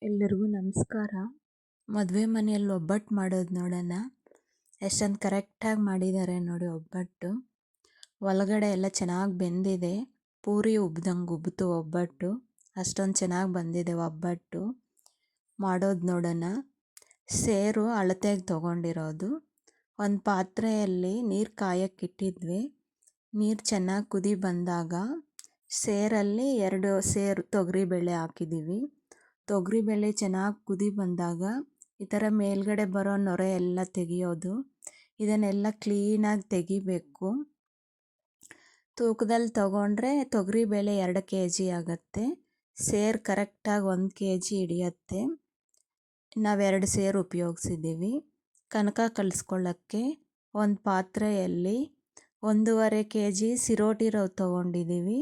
ಎಲ್ಲರಿಗೂ ನಮಸ್ಕಾರ. ಮದುವೆ ಮನೆಯಲ್ಲಿ ಒಬ್ಬಟ್ಟು ಮಾಡೋದು ನೋಡೋಣ. ಎಷ್ಟೊಂದು ಕರೆಕ್ಟಾಗಿ ಮಾಡಿದ್ದಾರೆ ನೋಡಿ ಒಬ್ಬಟ್ಟು. ಒಳಗಡೆ ಎಲ್ಲ ಚೆನ್ನಾಗಿ ಬೆಂದಿದೆ. ಪೂರಿ ಉಬ್ದಂಗೆ ಉಬ್ಬಿತು ಒಬ್ಬಟ್ಟು. ಅಷ್ಟೊಂದು ಚೆನ್ನಾಗಿ ಬಂದಿದೆ ಒಬ್ಬಟ್ಟು. ಮಾಡೋದು ನೋಡೋಣ. ಸೇರು ಅಳತೆಗೆ ತೊಗೊಂಡಿರೋದು. ಒಂದು ಪಾತ್ರೆಯಲ್ಲಿ ನೀರು ಕಾಯಕ್ಕಿಟ್ಟಿದ್ವಿ. ನೀರು ಚೆನ್ನಾಗಿ ಕುದಿ ಬಂದಾಗ ಸೇರಲ್ಲಿ 2 ಸೇರು ತೊಗರಿಬೇಳೆ ಹಾಕಿದ್ದೀವಿ. ತೊಗರಿಬೇಳೆ ಚೆನ್ನಾಗಿ ಕುದಿ ಬಂದಾಗ ಈ ಥರ ಮೇಲ್ಗಡೆ ಬರೋ ನೊರೆ ಎಲ್ಲ ತೆಗಿಯೋದು. ಇದನ್ನೆಲ್ಲ ಕ್ಲೀನಾಗಿ ತೆಗಿಬೇಕು. ತೂಕದಲ್ಲಿ ತೊಗೊಂಡ್ರೆ ತೊಗರಿಬೇಳೆ 2 kg ಆಗುತ್ತೆ. ಸೇರು ಕರೆಕ್ಟಾಗಿ 1 kg ಹಿಡಿಯುತ್ತೆ. ನಾವು 2 ಸೇರು ಉಪಯೋಗಿಸಿದ್ದೀವಿ. ಕನಕ ಕಲಿಸ್ಕೊಳ್ಳೋಕ್ಕೆ ಒಂದು ಪಾತ್ರೆಯಲ್ಲಿ 1.5 kg ಚಿರೋಟಿ ರವೆ ತೊಗೊಂಡಿದ್ದೀವಿ.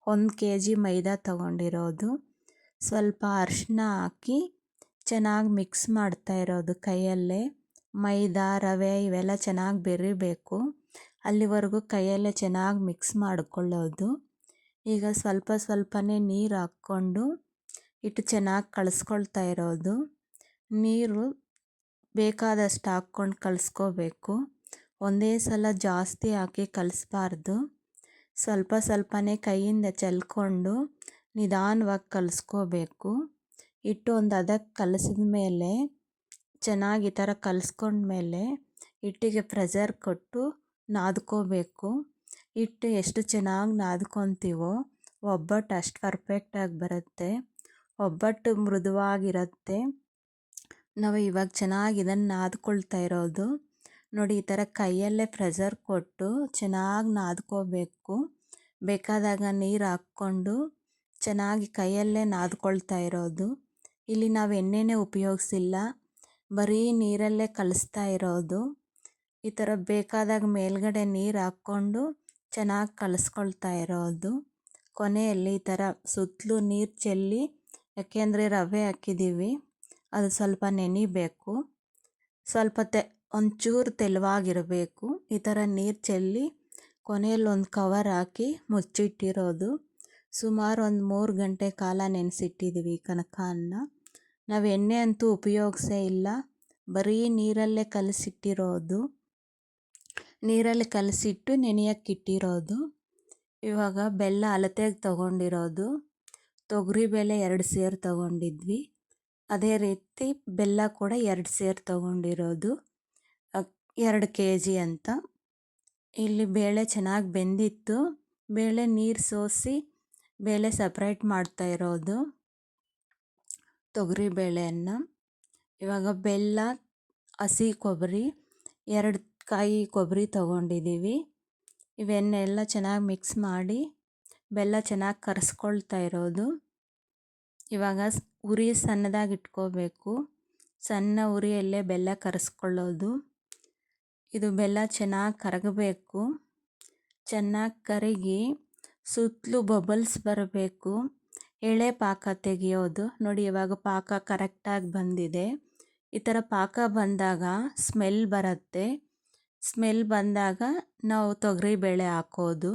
1 kg ಮೈದಾ ತೊಗೊಂಡಿರೋದು. ಸ್ವಲ್ಪ ಅರಿಶಿನ ಹಾಕಿ ಚೆನ್ನಾಗಿ ಮಿಕ್ಸ್ ಮಾಡ್ತಾ ಇರೋದು ಕೈಯಲ್ಲೇ. ಮೈದಾ ರವೆ ಇವೆಲ್ಲ ಚೆನ್ನಾಗಿ ಬೆರಿಬೇಕು. ಅಲ್ಲಿವರೆಗೂ ಕೈಯಲ್ಲೇ ಚೆನ್ನಾಗಿ ಮಿಕ್ಸ್ ಮಾಡಿಕೊಳ್ಳೋದು. ಈಗ ಸ್ವಲ್ಪ ಸ್ವಲ್ಪನೇ ನೀರು ಹಾಕ್ಕೊಂಡು ಹಿಟ್ಟು ಚೆನ್ನಾಗಿ ಕಲಿಸ್ಕೊಳ್ತಾ ಇರೋದು. ನೀರು ಬೇಕಾದಷ್ಟು ಹಾಕ್ಕೊಂಡು ಕಲಿಸ್ಕೋಬೇಕು. ಒಂದೇ ಸಲ ಜಾಸ್ತಿ ಹಾಕಿ ಕಲಿಸ್ಬಾರ್ದು. ಸ್ವಲ್ಪ ಸ್ವಲ್ಪನೇ ಕೈಯಿಂದ ಚೆಲ್ಕೊಂಡು ನಿಧಾನವಾಗಿ ಕಲಿಸ್ಕೋಬೇಕು. ಹಿಟ್ಟು ಒಂದು ಹದಕ್ಕೆ ಕಲಸಿದ ಮೇಲೆ ಚೆನ್ನಾಗಿ ಈ ಥರ ಕಲಿಸ್ಕೊಂಡ್ಮೇಲೆ ಹಿಟ್ಟಿಗೆ ಪ್ರೆಷರ್ ಕೊಟ್ಟು ನಾದ್ಕೋಬೇಕು. ಹಿಟ್ಟು ಎಷ್ಟು ಚೆನ್ನಾಗಿ ನಾದ್ಕೊತೀವೋ ಒಬ್ಬಟ್ಟು ಅಷ್ಟು ಪರ್ಫೆಕ್ಟಾಗಿ ಬರುತ್ತೆ. ಒಬ್ಬಟ್ಟು ಮೃದುವಾಗಿರುತ್ತೆ. ನಾವು ಇವಾಗ ಚೆನ್ನಾಗಿ ಇದನ್ನು ನಾದ್ಕೊಳ್ತಾ ಇರೋದು ನೋಡಿ. ಈ ಥರ ಕೈಯಲ್ಲೇ ಪ್ರೆಷರ್ ಕೊಟ್ಟು ಚೆನ್ನಾಗಿ ನಾದ್ಕೋಬೇಕು. ಬೇಕಾದಾಗ ನೀರು ಹಾಕ್ಕೊಂಡು ಚೆನ್ನಾಗಿ ಕೈಯಲ್ಲೇ ನಾದ್ಕೊಳ್ತಾ ಇರೋದು. ಇಲ್ಲಿ ನಾವು ಎಣ್ಣೆನೇ ಉಪಯೋಗಿಸಿಲ್ಲ, ಬರೀ ನೀರಲ್ಲೇ ಕಲಿಸ್ತಾ ಇರೋದು. ಈ ಥರ ಬೇಕಾದಾಗ ಮೇಲ್ಗಡೆ ನೀರು ಹಾಕ್ಕೊಂಡು ಚೆನ್ನಾಗಿ ಕಲಿಸ್ಕೊಳ್ತಾ ಇರೋದು. ಕೊನೆಯಲ್ಲಿ ಈ ಥರ ಸುತ್ತಲೂ ನೀರು ಚೆಲ್ಲಿ, ಯಾಕೆಂದರೆ ರವೆ ಹಾಕಿದ್ದೀವಿ, ಅದು ಸ್ವಲ್ಪ ನೆನಿಬೇಕು. ಸ್ವಲ್ಪ ಒಂಚೂರು ತೆಳುವಾಗಿರಬೇಕು. ಈ ಥರ ನೀರು ಚೆಲ್ಲಿ ಕೊನೆಯಲ್ಲಿ ಒಂದು ಕವರ್ ಹಾಕಿ ಮುಚ್ಚಿಟ್ಟಿರೋದು. ಸುಮಾರು ಒಂದು 3 ಗಂಟೆ ಕಾಲ ನೆನೆಸಿಟ್ಟಿದ್ದೀವಿ ಕನಕನ. ನಾವು ಎಣ್ಣೆ ಅಂತೂ ಉಪಯೋಗಿಸೇ ಇಲ್ಲ, ಬರೀ ನೀರಲ್ಲೇ ಕಲಸಿಟ್ಟಿರೋದು. ನೀರಲ್ಲಿ ಕಲಸಿಟ್ಟು ನೆನೆಯಕ್ಕಿಟ್ಟಿರೋದು. ಇವಾಗ ಬೆಲ್ಲ ಅಳತೆಗೆ ತೊಗೊಂಡಿರೋದು. ತೊಗರಿಬೇಳೆ 2 ಸೇರು ತೊಗೊಂಡಿದ್ವಿ. ಅದೇ ರೀತಿ ಬೆಲ್ಲ ಕೂಡ 2 ಸೇರು ತೊಗೊಂಡಿರೋದು. 2 kg ಅಂತ. ಇಲ್ಲಿ ಬೇಳೆ ಚೆನ್ನಾಗಿ ಬೆಂದಿತ್ತು. ಬೇಳೆ ನೀರು ಸೋಸಿ ಬೇಳೆ ಸಪ್ರೇಟ್ ಮಾಡ್ತಾ ಇರೋದು ತೊಗರಿಬೇಳೆಯನ್ನು. ಇವಾಗ ಬೆಲ್ಲ, ಹಸಿ ಕೊಬ್ಬರಿ, 2 ಕಾಯಿ ಕೊಬ್ಬರಿ ತೊಗೊಂಡಿದ್ದೀವಿ. ಇವನ್ನೆಲ್ಲ ಚೆನ್ನಾಗಿ ಮಿಕ್ಸ್ ಮಾಡಿ ಬೆಲ್ಲ ಚೆನ್ನಾಗಿ ಕರಸ್ಕೊಳ್ತಾ ಇರೋದು. ಇವಾಗ ಉರಿ ಸಣ್ಣದಾಗಿ ಇಟ್ಕೋಬೇಕು. ಸಣ್ಣ ಉರಿಯಲ್ಲೇ ಬೆಲ್ಲ ಕರಸ್ಕೊಳ್ಳೋದು. ಇದು ಬೆಲ್ಲ ಚೆನ್ನಾಗಿ ಕರಗಬೇಕು. ಚೆನ್ನಾಗಿ ಕರಗಿ ಸುತ್ತಲೂ ಬಬಲ್ಸ್ ಬರಬೇಕು. ಎಳೆ ಪಾಕ ತೆಗೆಯೋದು ನೋಡಿ. ಇವಾಗ ಪಾಕ ಕರೆಕ್ಟಾಗಿ ಬಂದಿದೆ. ಈ ಥರ ಪಾಕ ಬಂದಾಗ ಸ್ಮೆಲ್ ಬರುತ್ತೆ. ಸ್ಮೆಲ್ ಬಂದಾಗ ನಾವು ತೊಗರಿಬೇಳೆ ಹಾಕೋದು.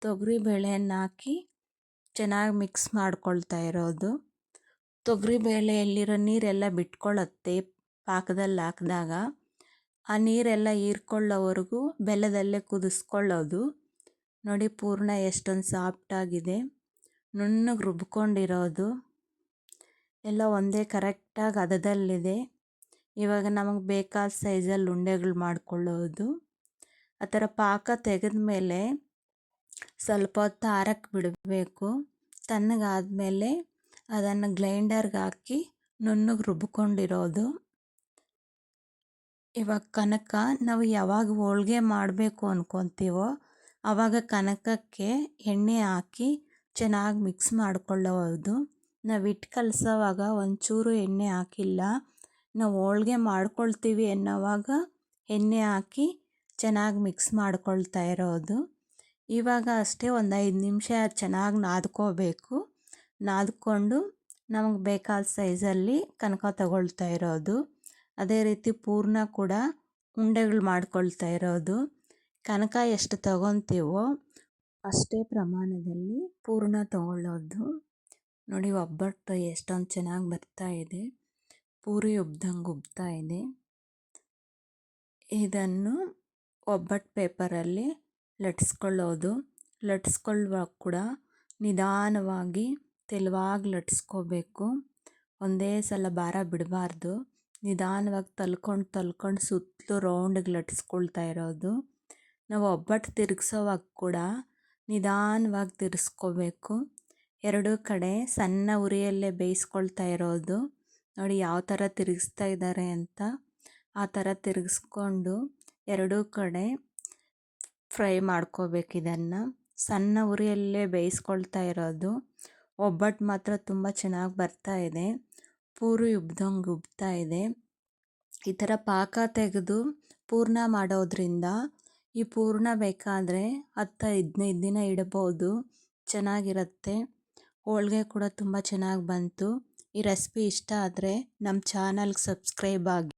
ತೊಗರಿಬೇಳೆಯನ್ನು ಹಾಕಿ ಚೆನ್ನಾಗಿ ಮಿಕ್ಸ್ ಮಾಡ್ಕೊಳ್ತಾ ಇರೋದು. ತೊಗರಿಬೇಳೆಯಲ್ಲಿರೋ ನೀರೆಲ್ಲ ಬಿಟ್ಕೊಳ್ಳುತ್ತೆ ಪಾಕದಲ್ಲಿ ಹಾಕಿದಾಗ. ಆ ನೀರೆಲ್ಲ ಹೀರ್ಕೊಳ್ಳೋವರೆಗೂ ಬೆಲ್ಲದಲ್ಲೇ ಕುದಿಸ್ಕೊಳ್ಳೋದು ನೋಡಿ. ಪೂರ್ಣ ಎಷ್ಟೊಂದು ಸಾಫ್ಟಾಗಿದೆ, ನುಣ್ಣಗೆ ರುಬ್ಕೊಂಡಿರೋದು ಎಲ್ಲ ಒಂದೇ ಕರೆಕ್ಟಾಗಿ ಹದದಲ್ಲಿದೆ. ಇವಾಗ ನಮಗೆ ಬೇಕಾದ ಸೈಜಲ್ಲಿ ಉಂಡೆಗಳು ಮಾಡ್ಕೊಳ್ಳೋದು. ಆ ಥರ ಪಾಕ ತೆಗೆದ ಮೇಲೆ ಸ್ವಲ್ಪ ಹೊತ್ತು ಆರಕ್ಕೆ ಬಿಡಬೇಕು. ತಣ್ಣಗಾದಮೇಲೆ ಅದನ್ನು ಗ್ರೈಂಡರ್ಗೆ ಹಾಕಿ ನುಣ್ಣಗೆ ರುಬ್ಕೊಂಡಿರೋದು. ಇವಾಗ ಕನಕ ನಾವು ಯಾವಾಗ ಹೋಳಿಗೆ ಮಾಡಬೇಕು ಅಂದ್ಕೊತೀವೋ ಆವಾಗ ಕನಕಕ್ಕೆ ಎಣ್ಣೆ ಹಾಕಿ ಚೆನ್ನಾಗಿ ಮಿಕ್ಸ್ ಮಾಡ್ಕೊಳ್ಳೋದು. ನಾವು ಹಿಟ್ಟು ಕಲಸೋವಾಗ ಒಂಚೂರು ಎಣ್ಣೆ ಹಾಕಿಲ್ಲ. ನಾವು ಹೋಳಿಗೆ ಮಾಡ್ಕೊಳ್ತೀವಿ ಅನ್ನೋವಾಗ ಎಣ್ಣೆ ಹಾಕಿ ಚೆನ್ನಾಗಿ ಮಿಕ್ಸ್ ಮಾಡ್ಕೊಳ್ತಾ ಇರೋದು. ಇವಾಗ ಅಷ್ಟೇ ಒಂದು 5 ನಿಮಿಷ ಚೆನ್ನಾಗಿ ನಾದ್ಕೋಬೇಕು. ನಾದ್ಕೊಂಡು ನಮಗೆ ಬೇಕಾದ ಸೈಜಲ್ಲಿ ಕನಕ ತಗೊಳ್ತಾ ಇರೋದು. ಅದೇ ರೀತಿ ಪೂರ್ಣ ಕೂಡ ಉಂಡೆಗಳು ಮಾಡ್ಕೊಳ್ತಾ ಇರೋದು. ಕನಕ ಎಷ್ಟು ತಗೊತೀವೋ ಅಷ್ಟೇ ಪ್ರಮಾಣದಲ್ಲಿ ಪೂರ್ಣ ತಗೊಳ್ಳೋದು ನೋಡಿ ಒಬ್ಬಟ್ಟು ಎಷ್ಟೊಂದು ಚೆನ್ನಾಗಿ ಬರ್ತಾ ಇದೆ. ಪೂರಿ ಉಬ್ದಂಗೆ ಉಬ್ತಾ ಇದೆ. ಇದನ್ನು ಒಬ್ಬಟ್ಟು ಪೇಪರಲ್ಲಿ ಲಟ್ಸ್ಕೊಳ್ಳೋದು. ಲಟ್ಸ್ಕೊಳ್ಳುವಾಗ ಕೂಡ ನಿಧಾನವಾಗಿ ತೆಳುವಾಗಿ ಲಟ್ಸ್ಕೋಬೇಕು. ಒಂದೇ ಸಲ ಭಾರ ಬಿಡಬಾರ್ದು. ನಿಧಾನವಾಗಿ ತಲ್ಕೊಂಡು ಸುತ್ತಲೂ ರೌಂಡಿಗೆ ಲಟ್ಸ್ಕೊಳ್ತಾ ಇರೋದು. ನಾವು ಒಬ್ಬಟ್ಟು ತಿರುಗಿಸೋವಾಗ ಕೂಡ ನಿಧಾನವಾಗಿ ತಿರ್ಸ್ಕೋಬೇಕು. ಎರಡೂ ಕಡೆ ಸಣ್ಣ ಉರಿಯಲ್ಲೇ ಬೇಯಿಸ್ಕೊಳ್ತಾ ಇರೋದು. ನೋಡಿ ಯಾವ ಥರ ತಿರುಗಿಸ್ತಾ ಇದ್ದಾರೆ ಅಂತ. ಆ ಥರ ತಿರುಗಿಸ್ಕೊಂಡು ಎರಡೂ ಕಡೆ ಫ್ರೈ ಮಾಡ್ಕೋಬೇಕು. ಇದನ್ನು ಸಣ್ಣ ಉರಿಯಲ್ಲೇ ಬೇಯಿಸ್ಕೊಳ್ತಾ ಇರೋದು. ಒಬ್ಬಟ್ಟು ಮಾತ್ರ ತುಂಬ ಚೆನ್ನಾಗಿ ಬರ್ತಾ ಇದೆ. ಪೂರಿ ಉಬ್ದಂಗೆ ಉಬ್ತಾ ಇದೆ. ಈ ಥರ ಪಾಕ ತೆಗೆದು ಪೂರ್ಣ ಮಾಡೋದ್ರಿಂದ ಈ ಪೂರ್ಣ ಬೇಕಾದರೆ 10-15 ದಿನ ಇಡ್ಬೋದು. ಚೆನ್ನಾಗಿರುತ್ತೆ. ಹೋಳಿಗೆ ಕೂಡ ತುಂಬ ಚೆನ್ನಾಗಿ ಬಂತು. ಈ ರೆಸಿಪಿ ಇಷ್ಟ ಆದರೆ ನಮ್ಮ ಚಾನಲ್ಗೆ ಸಬ್ಸ್ಕ್ರೈಬ್ ಆಗಿ.